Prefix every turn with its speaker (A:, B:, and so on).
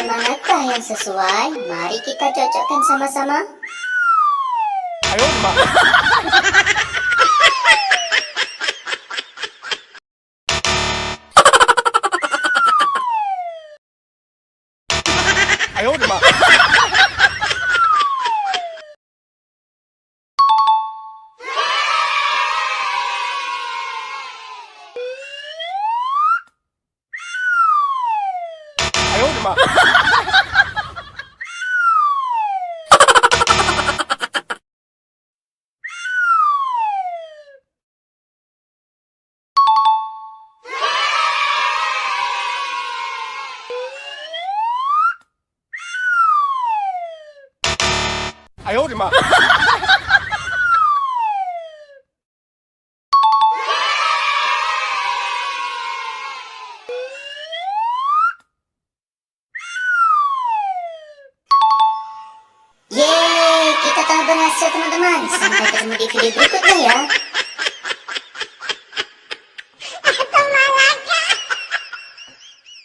A: Yang manakah yang sesuai? Mari kita cocokkan sama-sama.
B: Ayo, Mak. Ayo, Mak. Ayo, Mak. Ayo, Mak.
A: Yeay, kita telah berhasil teman-teman. Sampai ketemu di video berikutnya ya.